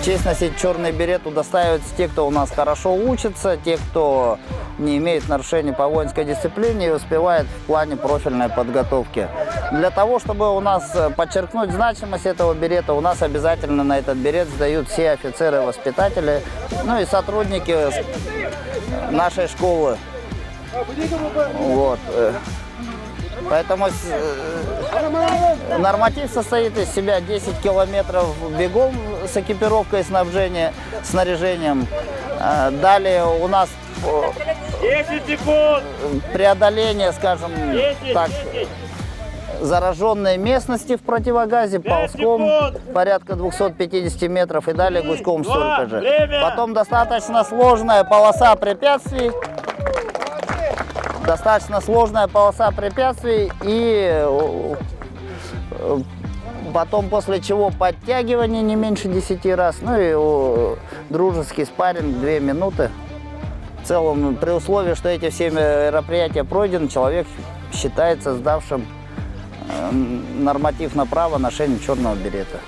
честь носить черный берет удостаиваются те, кто у нас хорошо учится, те, кто не имеет нарушений по воинской дисциплине и успевает в плане профильной подготовки. Для того, чтобы у нас подчеркнуть значимость этого берета, у нас обязательно на этот берет сдают все офицеры-воспитатели, ну и сотрудники нашей школы. Вот. Поэтому норматив состоит из себя 10 километров бегом с экипировкой, снаряжением. Далее у нас 10 секунд! преодоление, скажем 10, так, 10. зараженной местности в противогазе, 5 ползком секунд. порядка 250 метров и далее гуськом столько же. Время. Потом достаточно сложная полоса препятствий. Достаточно сложная полоса препятствий и потом после чего подтягивание не меньше 10 раз, ну и дружеский спарринг 2 минуты. В целом, при условии, что эти все мероприятия пройдены, человек считается сдавшим норматив на право ношения черного берета.